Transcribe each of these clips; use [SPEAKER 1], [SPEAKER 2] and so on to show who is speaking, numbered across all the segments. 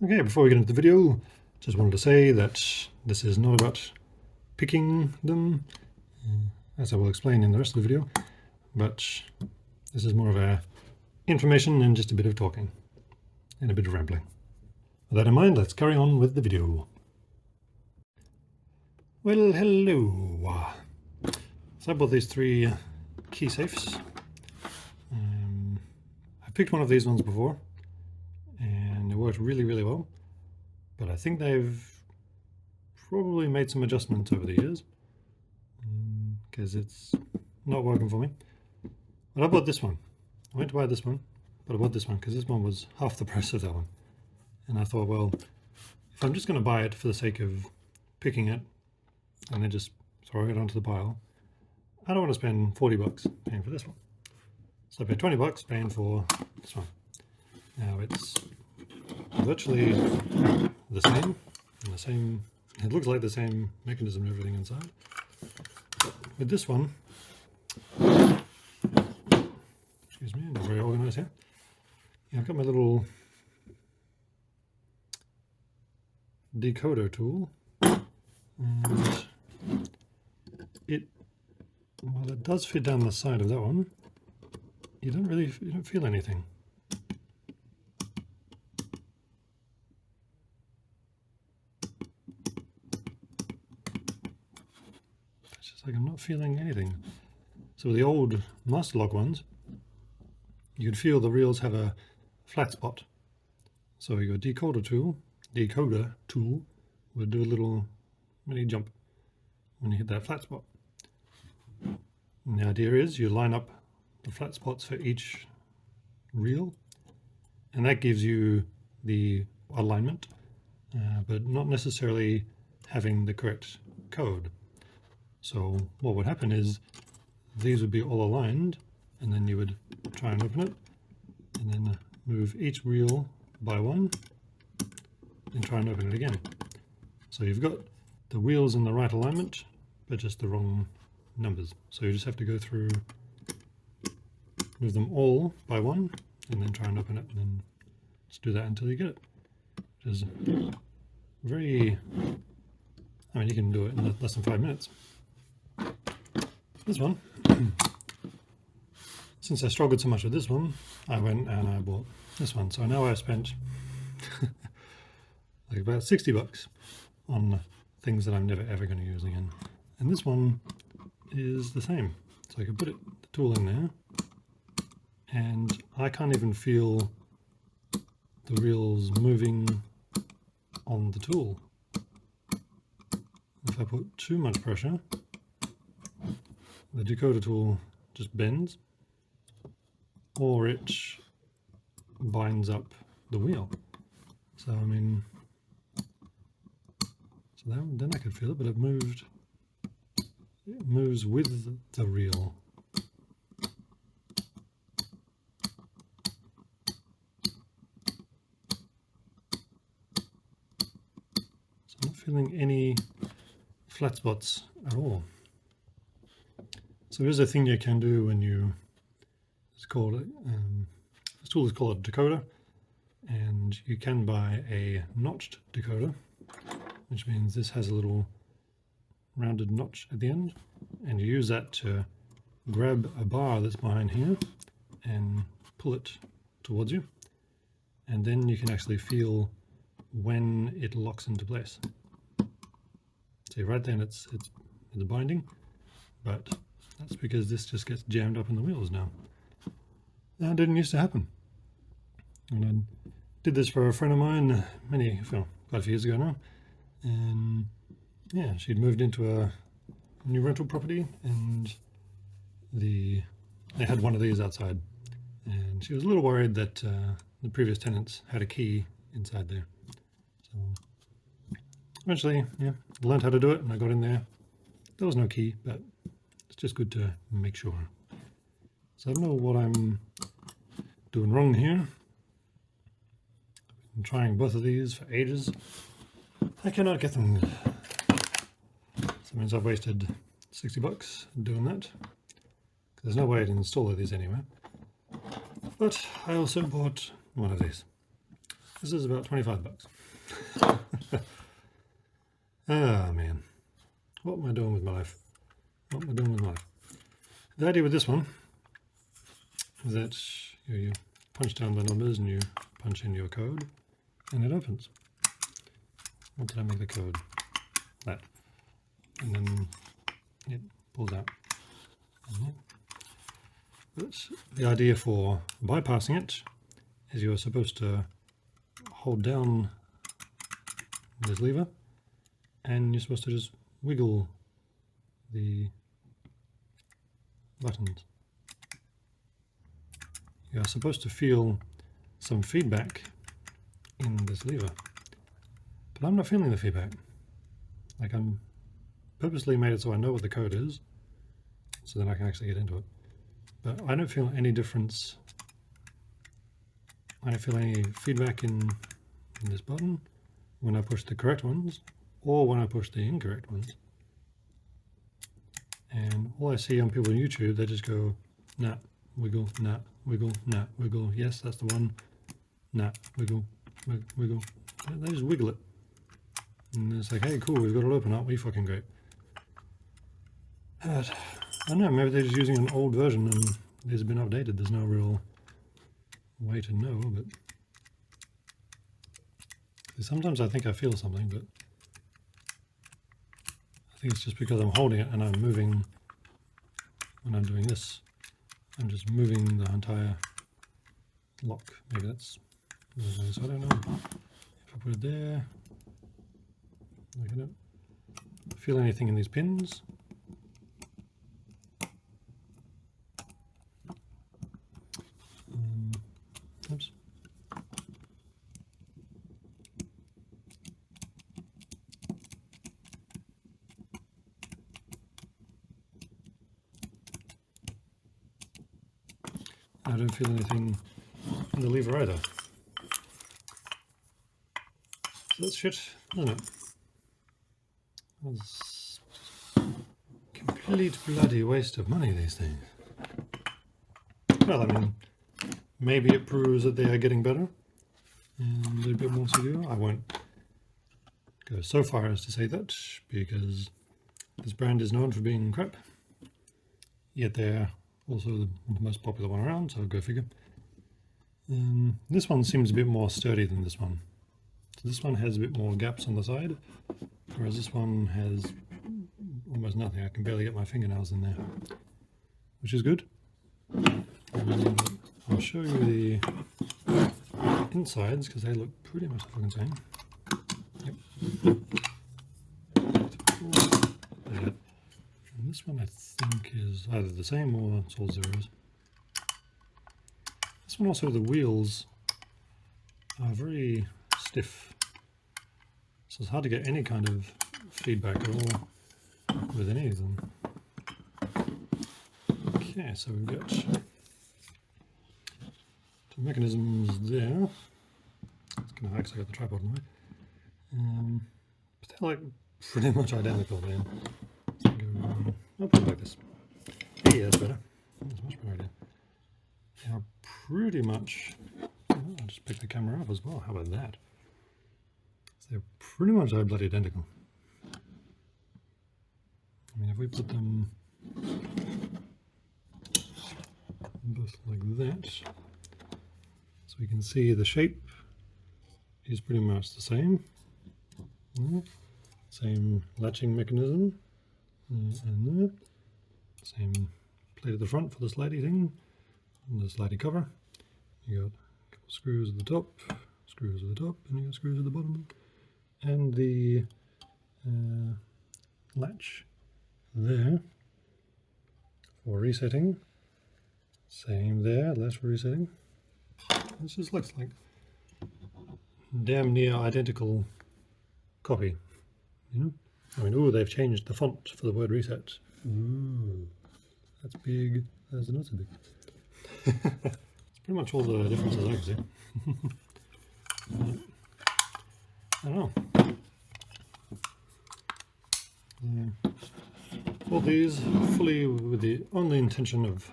[SPEAKER 1] Okay, before we get into the video, just wanted to say that this is not about picking them, as I will explain in the rest of the video, but this is more of a information and just a bit of talking and a bit of rambling. With that in mind, let's carry on with the video. Well, hello. So I bought these three key safes. I picked one of these ones before and it worked really well, but I think they've probably made some adjustments over the years because it's not working for me. But I bought this one. I went to buy this one, but I bought this one because this one was half the price of that one. And I thought, well, if I'm just going to buy it for the sake of picking it and then just throwing it onto the pile, I don't want to spend 40 bucks paying for this one. So I paid 20 bucks paying for this one. Now it's virtually the same, it looks like the same mechanism and everything inside. But with this one, excuse me, I'm not very organized here. Yeah, I've got my little decoder tool, and while it does fit down the side of that one, you don't feel anything. It's just like I'm not feeling anything. So with the old master lock ones, you could feel the reels have a flat spot. So your decoder tool would do a little mini jump when you hit that flat spot. And the idea is you line up the flat spots for each reel, and that gives you the alignment, but not necessarily having the correct code. So what would happen is these would be all aligned, and then you would try and open it, and then move each reel by one, and try and open it again. So you've got the wheels in the right alignment, but just the wrong numbers. So you just have to go through, move them all by one, and then try and open it, and then just do that until you get it. Which is very, I mean, you can do it in less than 5 minutes. This one, since I struggled so much with this one, I went and I bought this one. So now I've spent like about 60 bucks on things that I'm never ever going to use again. And this one is the same. So I can put the tool in there, and I can't even feel the reels moving on the tool. If I put too much pressure, the decoder tool just bends, or it binds up the wheel. So I mean, so then I could feel it, but it moves with the reel. So I'm not feeling any flat spots at all. So there's a thing you can do when it's called, this tool is called a decoder, and you can buy a notched decoder, which means this has a little rounded notch at the end, and you use that to grab a bar that's behind here and pull it towards you, and then you can actually feel when it locks into place. See, right then it's binding, but that's because this just gets jammed up in the wheels now. That didn't used to happen. And I did this for a friend of mine quite a few years ago now, and yeah, she'd moved into a new rental property, and they had one of these outside, and she was a little worried that the previous tenants had a key inside there. So eventually, yeah, I learned how to do it, and I got in there. There was no key, but it's just good to make sure. So I don't know what I'm doing wrong here. I've been trying both of these for ages. I cannot get them. So that means I've wasted 60 bucks doing that. There's no way to install these anywhere. But I also bought one of these. This is about 25 bucks. Ah, man. What am I doing with my life? What am I doing with my life? The idea with this one is that you punch down the numbers and you punch in your code and it opens. What did I make the code? That. And then it pulls out. But the idea for bypassing it is you're supposed to hold down this lever and you're supposed to just wiggle the buttons. You're supposed to feel some feedback in this lever, but I'm not feeling the feedback. Like, I'm purposely made it so I know what the code is, so then I can actually get into it. But I don't feel any difference. I don't feel any feedback in this button when I push the correct ones or when I push the incorrect ones. And all I see on people on YouTube, they just go, nah, wiggle, nah, wiggle, nah, wiggle. Yes, that's the one. Nah, wiggle, wiggle. They just wiggle it. And it's like, hey, cool, we've got it open up. We fucking great. But I don't know, maybe they're just using an old version and these have been updated. There's no real way to know, but sometimes I think I feel something, but I think it's just because I'm holding it and I'm moving when I'm doing this. I'm just moving the entire lock. Maybe that's, so I don't know. If I put it there, I don't feel anything in these pins. Oops. I don't feel anything in the lever either. So that's shit, isn't it? That's complete bloody waste of money, these things. Well, I mean, maybe it proves that they are getting better and a little bit more secure. I won't go so far as to say that, because this brand is known for being crap, yet they're also the most popular one around, so go figure. This one seems a bit more sturdy than this one. So this one has a bit more gaps on the side, whereas this one has almost nothing. I can barely get my fingernails in there, which is good. I'll show you the insides because they look pretty much the fucking same. Yep. And this one I think is either the same or it's all zeros. This one also, the wheels are very stiff, so it's hard to get any kind of feedback at all with any of them. Okay, so we've got two mechanisms there. It's kind of hard because I got the tripod in the way. But they're like pretty much identical, man. So I'll put it like this. Yeah, that's better. That's a much better idea. They are pretty much. I'll just pick the camera up as well. How about that? So they're pretty much bloody identical. I mean, if we put them both like that, so we can see the shape is pretty much the same. Same latching mechanism, and there. Same plate at the front for the slidey thing, and the slidey cover. You got a couple screws at the top, screws at the top, and you got screws at the bottom, and the latch there for resetting. Same there, latch for resetting. This just looks like damn near identical copy, you know? I mean, ooh, they've changed the font for the word reset. Ooh, that's big. That's not so big. It's pretty much all the differences I can see. I don't know. All these fully with the only intention of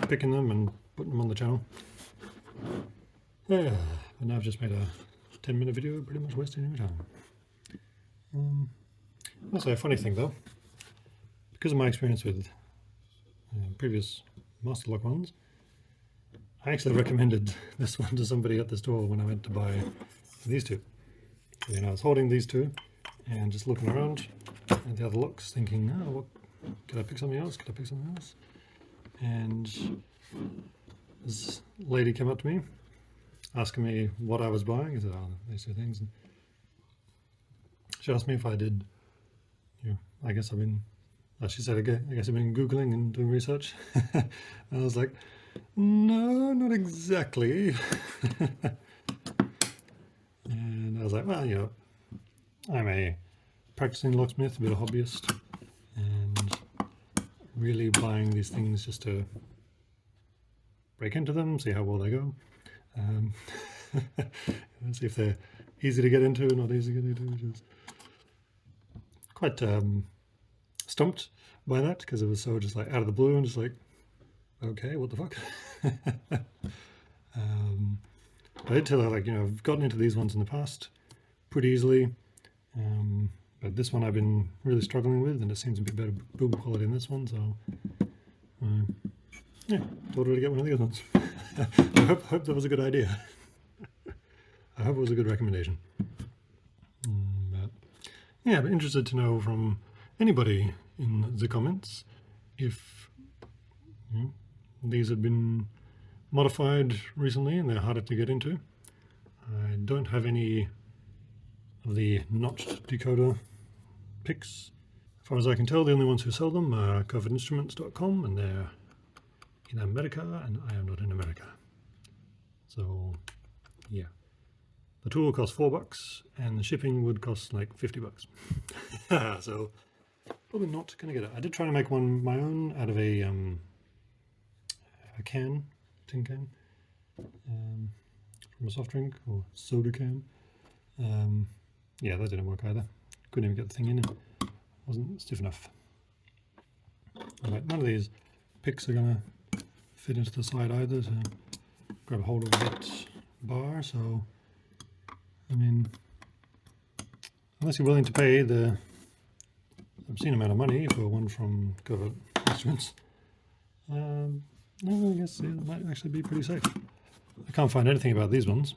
[SPEAKER 1] picking them and putting them on the channel. Yeah, but now I've just made a 10-minute video, pretty much wasting your time. Also, a funny thing though, because of my experience with previous master lock ones, I actually recommended this one to somebody at the store when I went to buy these two. You know, I was holding these two and just looking around at the other locks, thinking, oh, what, could I pick something else? Could I pick something else? And this lady came up to me, asking me what I was buying. I said, oh, these two things. And she asked me if I did, you know, I guess I've been, she said, I guess I've been Googling and doing research. And I was like, no, not exactly. And I was like, well, you know, I'm a practicing locksmith, a bit of a hobbyist, and really buying these things just to break into them, see how well they go, see if they're easy to get into, not easy to get into, which is quite stumped by that, because it was so just like out of the blue and just like, okay, what the fuck? I did tell her, like, you know, I've gotten into these ones in the past pretty easily, but this one I've been really struggling with, and it seems a bit better build quality in this one, so yeah, told her to get one of these ones. I hope that was a good idea. I hope it was a good recommendation. But yeah, I'm interested to know from anybody in the comments if these have been modified recently and they're harder to get into. I don't have any of the notched decoder picks. As far as I can tell, the only ones who sell them are coveredinstruments.com, and they're in America, and I am not in America. So yeah, the tool costs $4 and the shipping would cost like $50. So probably not gonna get it. I did try to make one my own out of a tin can, from a soft drink or soda can. Yeah, that didn't work either. Couldn't even get the thing in. It wasn't stiff enough. Right, none of these picks are gonna fit into the side either to grab a hold of that bar, so I mean, unless you're willing to pay the obscene amount of money for one from Covered Instruments, I guess it might actually be pretty safe. I can't find anything about these ones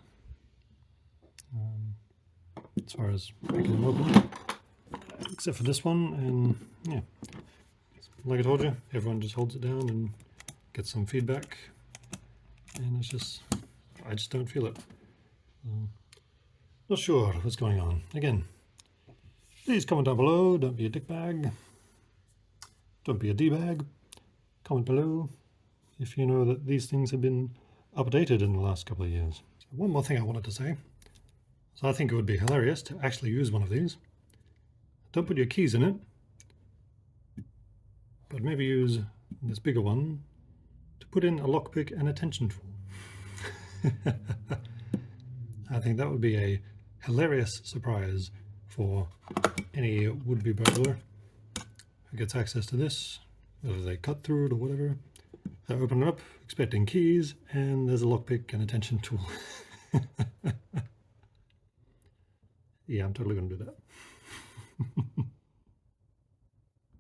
[SPEAKER 1] as far as breaking them open, except for this one, and yeah, like I told you, everyone just holds it down and gets some feedback, and it's just, I just don't feel it. Not sure what's going on. Again, please comment down below. Don't be a dickbag. Don't be a d-bag. Comment below if you know that these things have been updated in the last couple of years. So one more thing I wanted to say. So I think it would be hilarious to actually use one of these. Don't put your keys in it, but maybe use this bigger one to put in a lockpick and a tension tool. I think that would be a hilarious surprise for any would-be burglar who gets access to this, whether they cut through it or whatever. They open it up expecting keys, and there's a lockpick and a tension tool. Yeah, I'm totally going to do that.